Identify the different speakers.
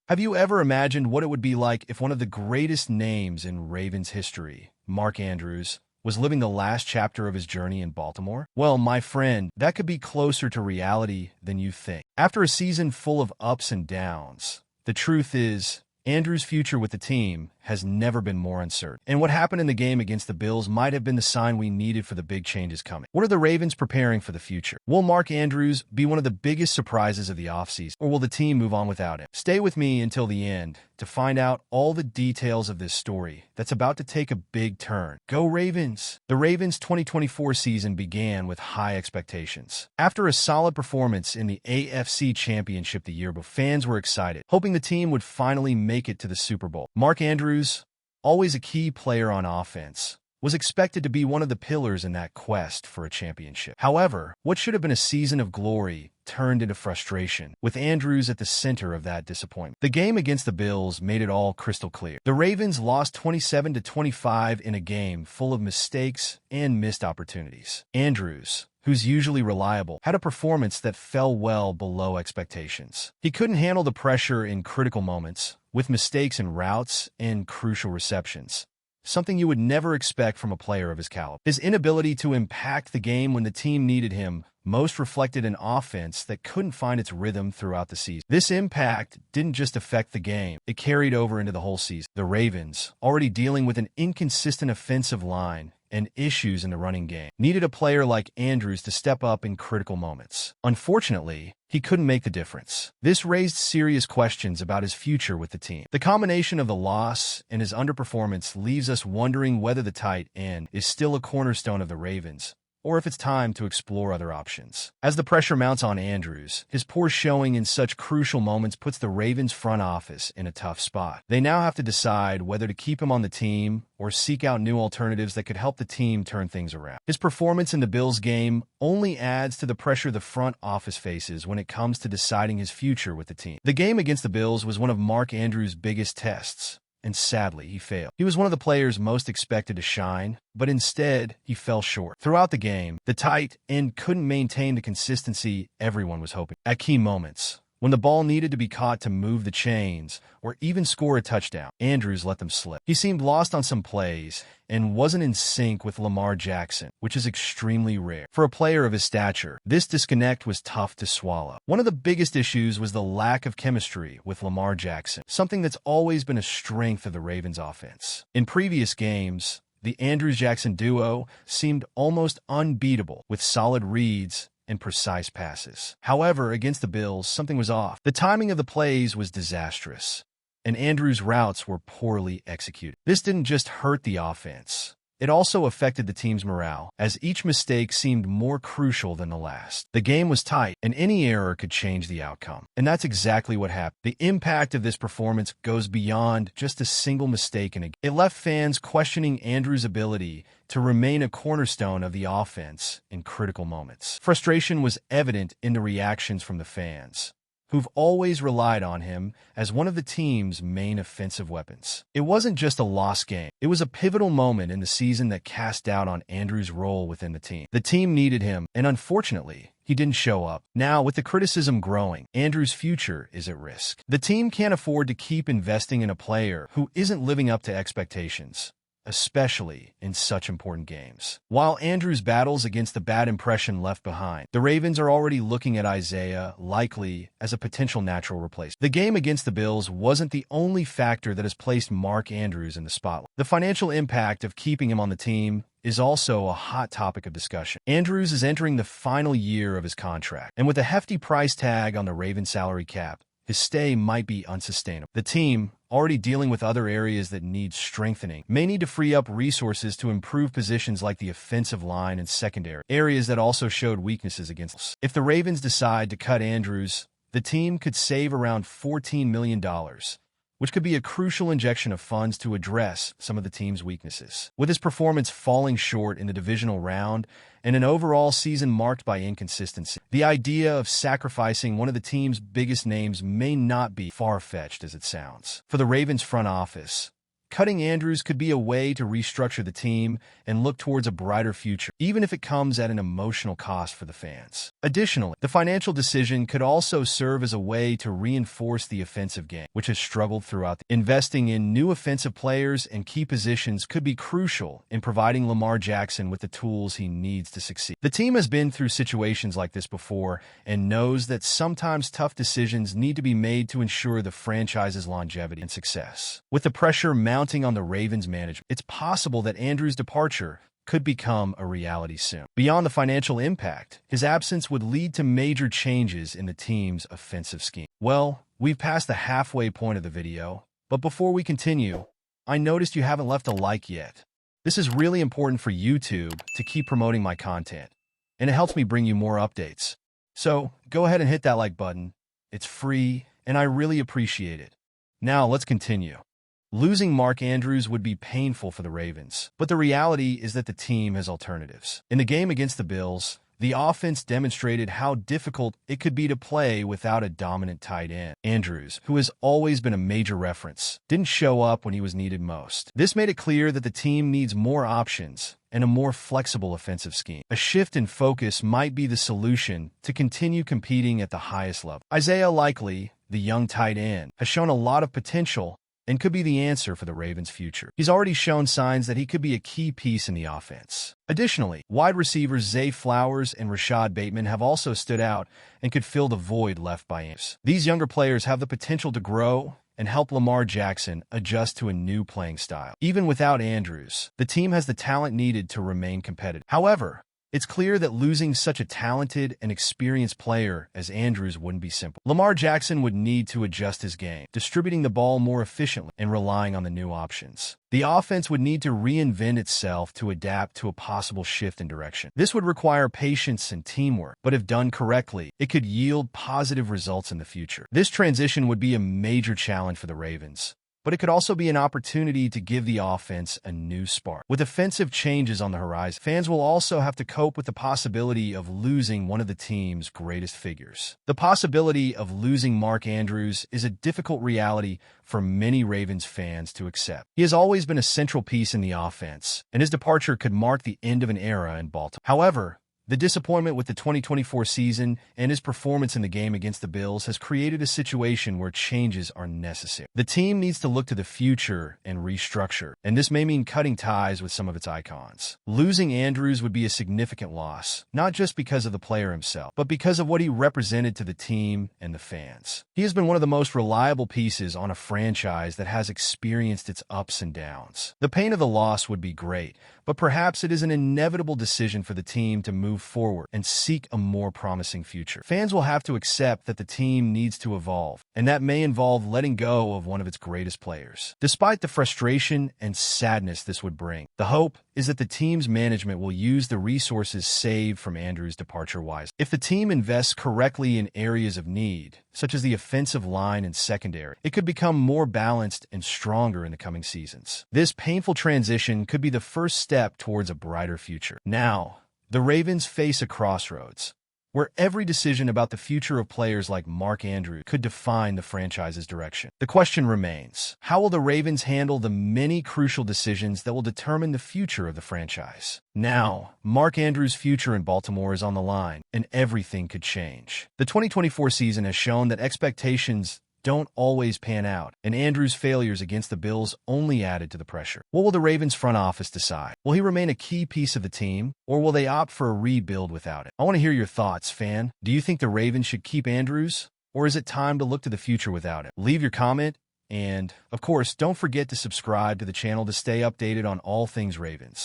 Speaker 1: Have you ever imagined what it would be like if one of the greatest names in Ravens history, Mark Andrews, was living the last chapter of his journey in Baltimore? Well, my friend, that could be closer to reality than you think. After a season full of ups and downs, the truth is, Andrews' future with the team has never been more uncertain. And what happened in the game against the Bills might have been the sign we needed for the big changes coming. What are the Ravens preparing for the future? Will Mark Andrews be one of the biggest surprises of the offseason, or will the team move on without him? Stay with me until the end to find out all the details of this story that's about to take a big turn. Go Ravens! The Ravens' 2024 season began with high expectations. After a solid performance in the AFC Championship the year before, fans were excited, hoping the team would finally make it to the Super Bowl. Mark Andrews, always a key player on offense, was expected to be one of the pillars in that quest for a championship. However, what should have been a season of glory turned into frustration, with Andrews at the center of that disappointment. The game against the Bills made it all crystal clear. The Ravens lost 27-25 in a game full of mistakes and missed opportunities. Andrews, who's usually reliable, had a performance that fell well below expectations. He couldn't handle the pressure in critical moments, with mistakes in routes and crucial receptions, something you would never expect from a player of his caliber. His inability to impact the game when the team needed him most reflected an offense that couldn't find its rhythm throughout the season. This impact didn't just affect the game, it carried over into the whole season. The Ravens, already dealing with an inconsistent offensive line and issues in the running game, needed a player like Andrews to step up in critical moments. Unfortunately, he couldn't make the difference. This raised serious questions about his future with the team. The combination of the loss and his underperformance leaves us wondering whether the tight end is still a cornerstone of the Ravens, or if it's time to explore other options. As the pressure mounts on Andrews, his poor showing in such crucial moments puts the Ravens front office in a tough spot. They now have to decide whether to keep him on the team or seek out new alternatives that could help the team turn things around. His performance in the Bills game only adds to the pressure the front office faces when it comes to deciding his future with the team. The game against the Bills was one of Mark Andrews' biggest tests, and sadly, he failed. He was one of the players most expected to shine, but instead, he fell short. Throughout the game, the tight end couldn't maintain the consistency everyone was hoping. At key moments, when the ball needed to be caught to move the chains or even score a touchdown, Andrews let them slip. He seemed lost on some plays and wasn't in sync with Lamar Jackson, which is extremely rare. For a player of his stature, this disconnect was tough to swallow. One of the biggest issues was the lack of chemistry with Lamar Jackson, something that's always been a strength of the Ravens offense. In previous games, the Andrews-Jackson duo seemed almost unbeatable with solid reads and precise passes. However, against the Bills, something was off. The timing of the plays was disastrous, and Andrews' routes were poorly executed. This didn't just hurt the offense. It also affected the team's morale, as each mistake seemed more crucial than the last. The game was tight, and any error could change the outcome. And that's exactly what happened. The impact of this performance goes beyond just a single mistake in a game. It left fans questioning Andrews' ability to remain a cornerstone of the offense in critical moments. Frustration was evident in the reactions from the fans, who've always relied on him as one of the team's main offensive weapons. It wasn't just a lost game. It was a pivotal moment in the season that cast doubt on Andrews' role within the team. The team needed him, and unfortunately, he didn't show up. Now, with the criticism growing, Andrews' future is at risk. The team can't afford to keep investing in a player who isn't living up to expectations, especially in such important games. While Andrews battles against the bad impression left behind, the Ravens are already looking at Isaiah likely as a potential natural replacement. The game against the Bills wasn't the only factor that has placed Mark Andrews in the spotlight. The financial impact of keeping him on the team is also a hot topic of discussion. Andrews is entering the final year of his contract, and with a hefty price tag on the Ravens salary cap, his stay might be unsustainable. The team, already dealing with other areas that need strengthening, may need to free up resources to improve positions like the offensive line and secondary, areas that also showed weaknesses against us. If the Ravens decide to cut Andrews, the team could save around $14 million, which could be a crucial injection of funds to address some of the team's weaknesses. With his performance falling short in the divisional round and an overall season marked by inconsistency, the idea of sacrificing one of the team's biggest names may not be far-fetched as it sounds. For the Ravens front office, cutting Andrews could be a way to restructure the team and look towards a brighter future, even if it comes at an emotional cost for the fans. Additionally, the financial decision could also serve as a way to reinforce the offensive game, which has struggled throughout. Investing in new offensive players and key positions could be crucial in providing Lamar Jackson with the tools he needs to succeed. The team has been through situations like this before and knows that sometimes tough decisions need to be made to ensure the franchise's longevity and success. With the pressure mounting on the Ravens management, it's possible that Andrews' departure could become a reality soon. Beyond the financial impact, his absence would lead to major changes in the team's offensive scheme. Well, we've passed the halfway point of the video, but before we continue, I noticed you haven't left a like yet. This is really important for YouTube to keep promoting my content, and it helps me bring you more updates. So go ahead and hit that like button. It's free, and I really appreciate it. Now let's continue. Losing Mark Andrews would be painful for the Ravens, but the reality is that the team has alternatives. In the game against the Bills, the offense demonstrated how difficult it could be to play without a dominant tight end. Andrews, who has always been a major reference, didn't show up when he was needed most. This made it clear that the team needs more options and a more flexible offensive scheme. A shift in focus might be the solution to continue competing at the highest level. Isaiah Likely, the young tight end, has shown a lot of potential and could be the answer for the Ravens' future. He's already shown signs that he could be a key piece in the offense. Additionally, wide receivers Zay Flowers and Rashad Bateman have also stood out and could fill the void left by Andrews. These younger players have the potential to grow and help Lamar Jackson adjust to a new playing style. Even without Andrews, the team has the talent needed to remain competitive. However, it's clear that losing such a talented and experienced player as Andrews wouldn't be simple. Lamar Jackson would need to adjust his game, distributing the ball more efficiently and relying on the new options. The offense would need to reinvent itself to adapt to a possible shift in direction. This would require patience and teamwork, but if done correctly, it could yield positive results in the future. This transition would be a major challenge for the Ravens, but it could also be an opportunity to give the offense a new spark. With offensive changes on the horizon, fans will also have to cope with the possibility of losing one of the team's greatest figures. The possibility of losing Mark Andrews is a difficult reality for many Ravens fans to accept. He has always been a central piece in the offense, and his departure could mark the end of an era in Baltimore. However, the disappointment with the 2024 season and his performance in the game against the Bills has created a situation where changes are necessary. The team needs to look to the future and restructure, and this may mean cutting ties with some of its icons. Losing Andrews would be a significant loss, not just because of the player himself, but because of what he represented to the team and the fans. He has been one of the most reliable pieces on a franchise that has experienced its ups and downs. The pain of the loss would be great, but perhaps it is an inevitable decision for the team to move forward and seek a more promising future. Fans will have to accept that the team needs to evolve, and that may involve letting go of one of its greatest players. Despite the frustration and sadness this would bring, the hope is that the team's management will use the resources saved from Andrews' departure wisely. If the team invests correctly in areas of need, such as the offensive line and secondary, it could become more balanced and stronger in the coming seasons. This painful transition could be the first step towards a brighter future. Now, the Ravens face a crossroads, where every decision about the future of players like Mark Andrews could define the franchise's direction. The question remains, how will the Ravens handle the many crucial decisions that will determine the future of the franchise? Now, Mark Andrews' future in Baltimore is on the line, and everything could change. The 2024 season has shown that expectations don't always pan out, and Andrews' failures against the Bills only added to the pressure. What will the Ravens front office decide? Will he remain a key piece of the team, or will they opt for a rebuild without it? I want to hear your thoughts, fan. Do you think the Ravens should keep Andrews, or is it time to look to the future without him? Leave your comment, and, of course, don't forget to subscribe to the channel to stay updated on all things Ravens.